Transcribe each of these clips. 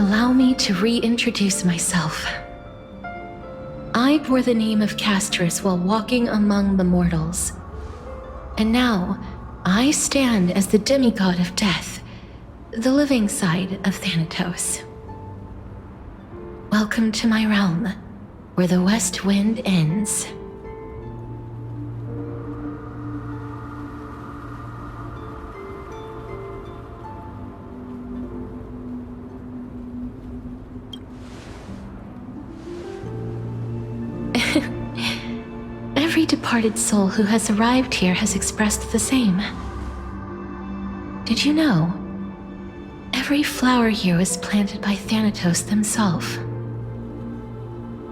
Allow me to reintroduce myself. I bore the name of Castrus while walking among the mortals. And now, I stand as the demigod of death, the living side of Thanatos. Welcome to my realm, where the west wind ends. Every departed soul who has arrived here has expressed the same. Did you know? Every flower here was planted by Thanatos themselves.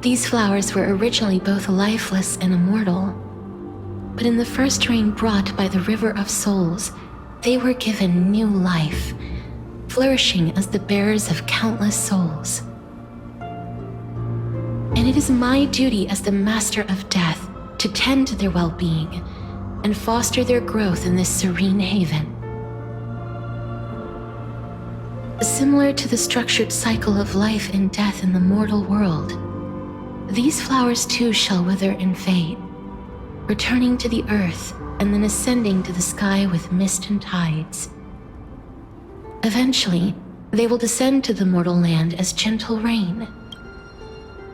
These flowers were originally both lifeless and immortal, but in the first rain brought by the River of Souls, they were given new life, flourishing as the bearers of countless souls. And it is my duty as the Master of Death to tend to their well-being and foster their growth in this serene haven. Similar to the structured cycle of life and death in the mortal world, these flowers too shall wither and fade, returning to the earth and then ascending to the sky with mist and tides. Eventually, they will descend to the mortal land as gentle rain.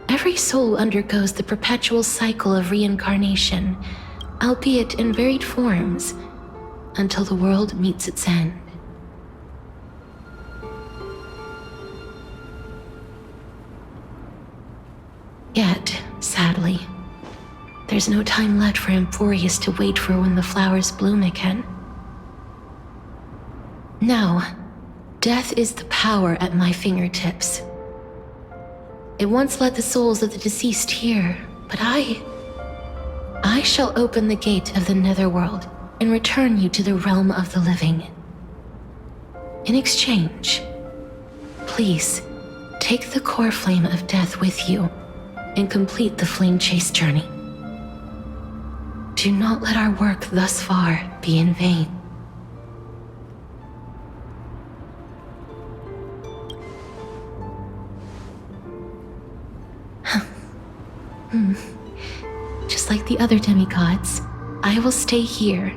Every soul undergoes the perpetual cycle of reincarnation, albeit in varied forms, until the world meets its end. Yet, sadly, there's no time left for Amphoreus to wait for when the flowers bloom again. Now, death is the power at my fingertips. It once led the souls of the deceased here, but I shall open the gate of the netherworld and return you to the realm of the living. In exchange, please take the core flame of death with you and complete the flame chase journey. Do not let our work thus far be in vain. Just like the other demigods, I will stay here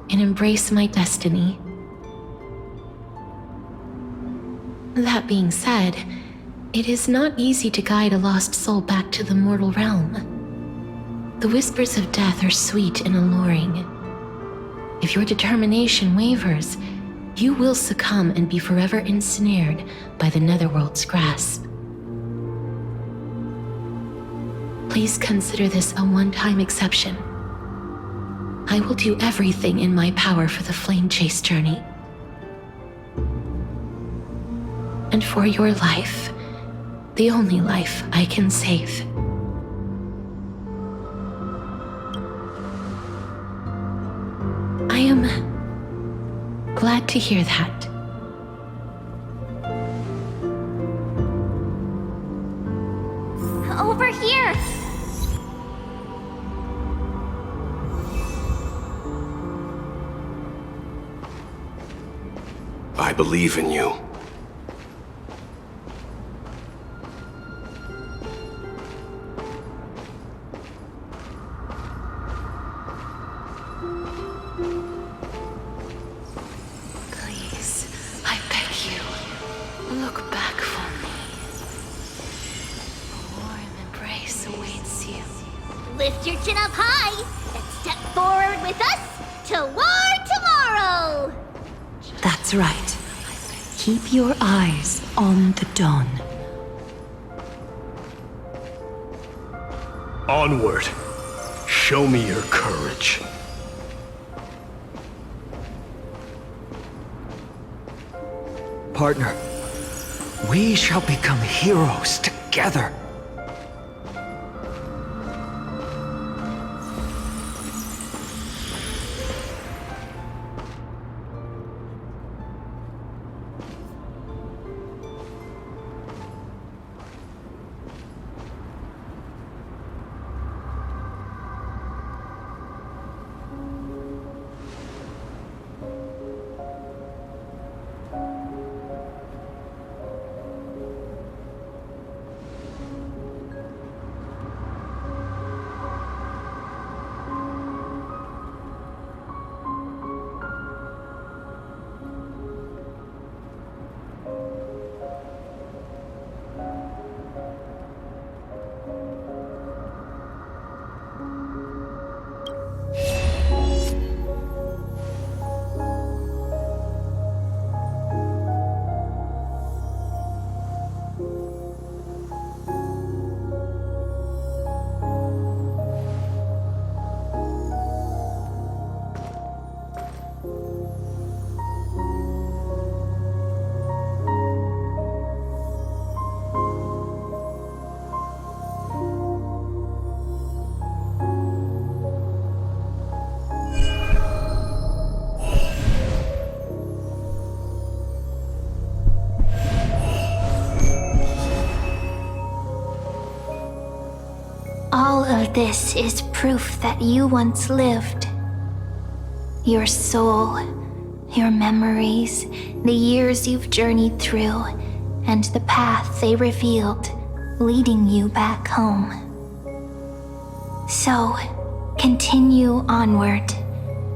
and embrace my destiny. That being said, it is not easy to guide a lost soul back to the mortal realm. The whispers of death are sweet and alluring. If your determination wavers, you will succumb and be forever ensnared by the netherworld's grasp. Please consider this a one-time exception. I will do everything in my power for the flame chase journey. And for your life, the only life I can save. I am glad to hear that. Over here! I believe in you. Please, I beg you, look back for me. A warm embrace awaits you. Lift your chin up high and step forward with us toward tomorrow! That's right. Keep your eyes on the dawn. Onward. Show me your courage. Partner, we shall become heroes together. this is proof that you once lived. Your soul, your memories, the years you've journeyed through, and the path they revealed, leading you back home. So, continue onward.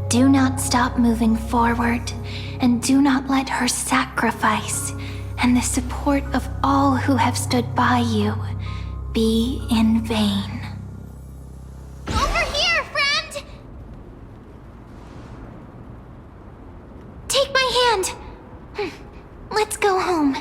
Do not stop moving forward, and do not let her sacrifice and the support of all who have stood by you be in vain. Over here, friend! Take my hand. Let's go home.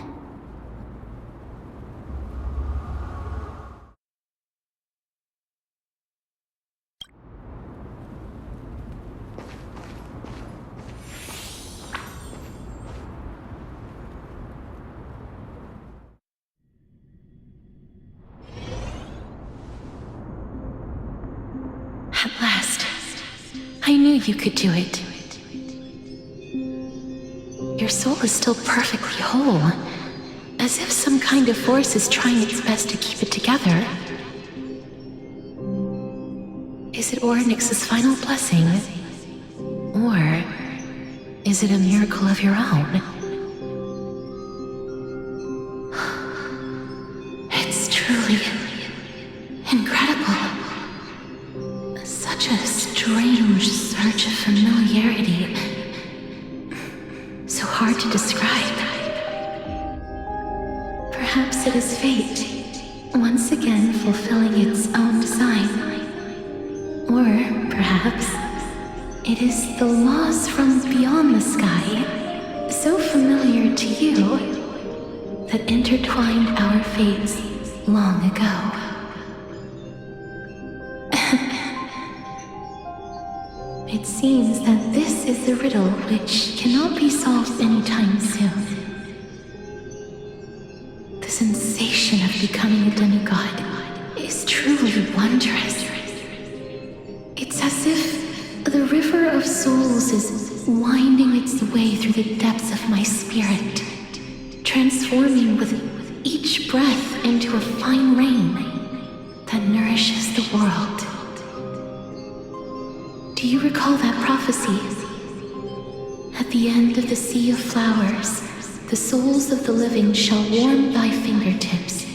At last, I knew you could do it. Your soul is still perfectly whole, as if some kind of force is trying its best to keep it together. Is it Orynyx's final blessing? Or is it a miracle of your own? It's truly incredible. Such a strange surge of familiarity. So hard to describe. Perhaps it is fate, once again fulfilling its own design. Or perhaps it is the laws from beyond the sky, so familiar to you, that intertwined our fates long ago. It seems that this is the riddle which cannot be solved anytime soon. The sensation of becoming a demigod is truly wondrous. It's as if the river of souls is winding its way through the depths of my spirit, transforming with each breath into a fine rain that nourishes the world. Do you recall that prophecy? At the end of the sea of flowers, the souls of the living shall warm thy fingertips,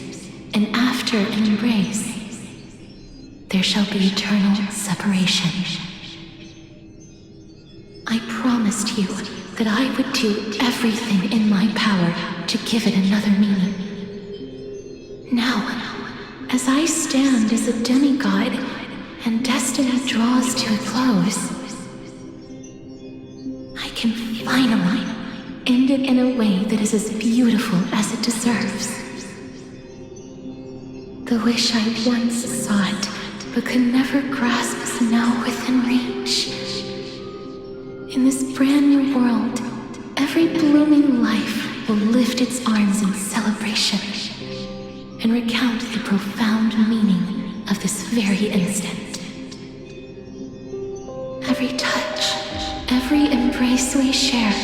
and after an embrace, there shall be eternal separation. I promised you that I would do everything in my power to give it another meaning. Now, as I stand as a demigod, and destiny draws to a close, I can finally end it in a way that is as beautiful as it deserves. The wish I once sought, but could never grasp, is now within reach. In this brand new world, every blooming life will lift its arms in celebration and recount the profound meaning of this very instant. Every touch, every embrace we share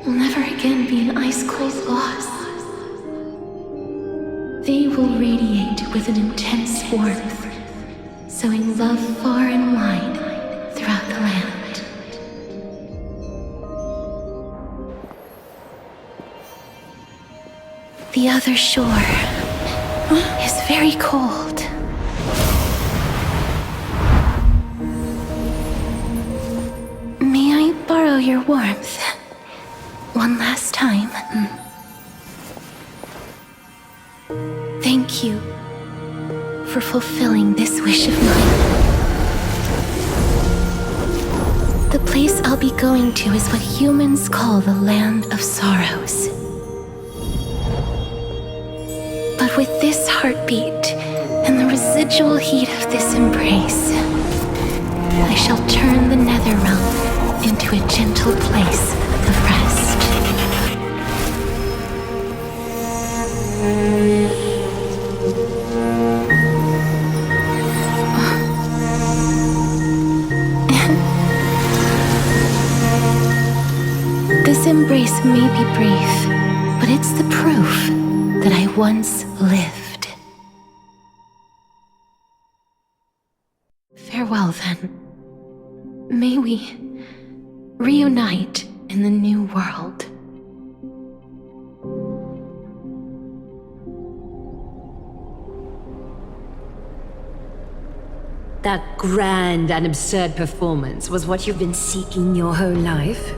will never again be an ice-cold loss. They will radiate with an intense warmth, sowing love far and wide throughout the land. The other shore is very cold. Borrow your warmth one last time. Thank you for fulfilling this wish of mine. The place I'll be going to is what humans call the Land of Sorrows. But with this heartbeat and the residual heat of this embrace, I shall turn the nether realm into a gentle place of rest. This embrace may be brief, but it's the proof that I once lived. Well then, may we reunite in the new world. That grand and absurd performance was what you've been seeking your whole life?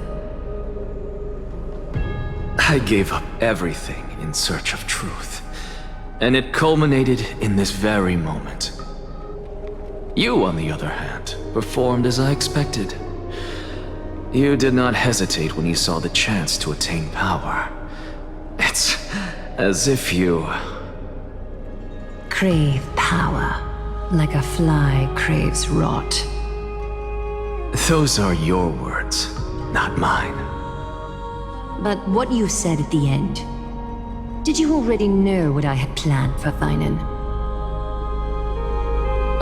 I gave up everything in search of truth, and it culminated in this very moment. You, on the other hand, performed as I expected. You did not hesitate when you saw the chance to attain power. It's as if you... Crave power, like a fly craves rot. Those are your words, not mine. But what you said at the end, did you already know what I had planned for Thainan?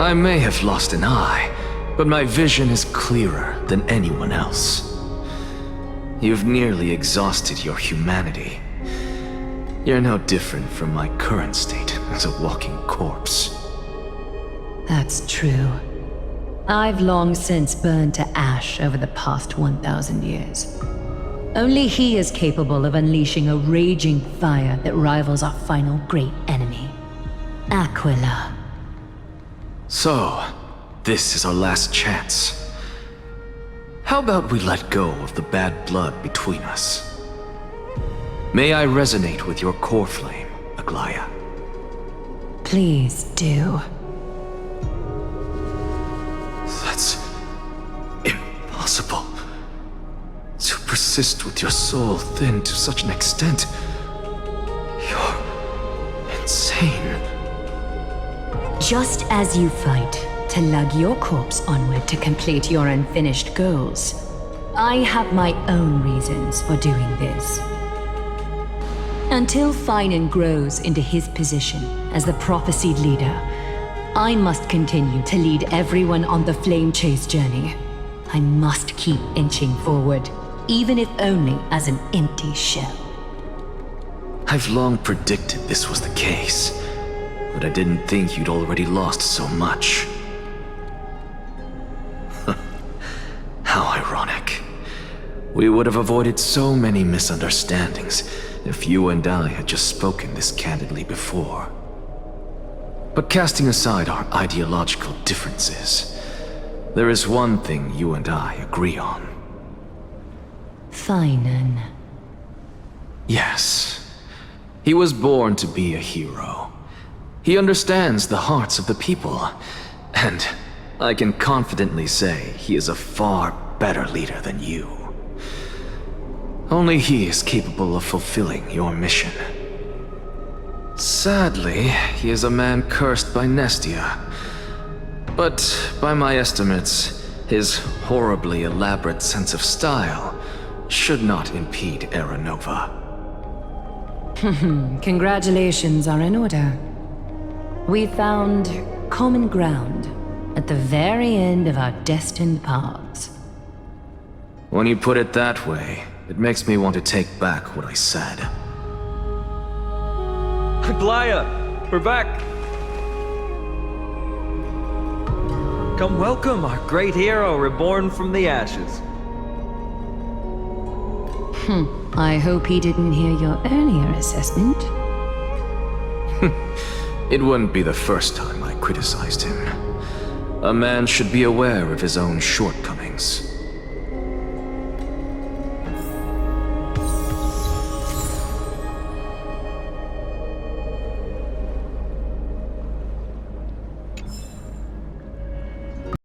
I may have lost an eye, but my vision is clearer than anyone else. You've nearly exhausted your humanity. You're no different from my current state as a walking corpse. That's true. I've long since burned to ash over the past 1,000 years. Only he is capable of unleashing a raging fire that rivals our final great enemy, Aquila. So, this is our last chance. How about we let go of the bad blood between us? May I resonate with your core flame, Aglaya? Please do. That's impossible. To persist with your soul thinned to such an extent. You're insane. Just as you fight to lug your corpse onward to complete your unfinished goals, I have my own reasons for doing this. Until Thainan grows into his position as the prophesied leader, I must continue to lead everyone on the flame chase journey. I must keep inching forward, even if only as an empty shell. I've long predicted this was the case, but I didn't think you'd already lost so much. How ironic. We would have avoided so many misunderstandings if you and I had just spoken this candidly before. But casting aside our ideological differences, there is one thing you and I agree on. Thainan. Yes. He was born to be a hero. He understands the hearts of the people, and I can confidently say he is a far better leader than you. Only he is capable of fulfilling your mission. Sadly, he is a man cursed by Nestia. But by my estimates, his horribly elaborate sense of style should not impede Era Nova. Congratulations are in order. We found common ground at the very end of our destined paths. When you put it that way, it makes me want to take back what I said. Aglaya, we're back! Come welcome our great hero reborn from the ashes. I hope he didn't hear your earlier assessment. It wouldn't be the first time I criticized him. A man should be aware of his own shortcomings.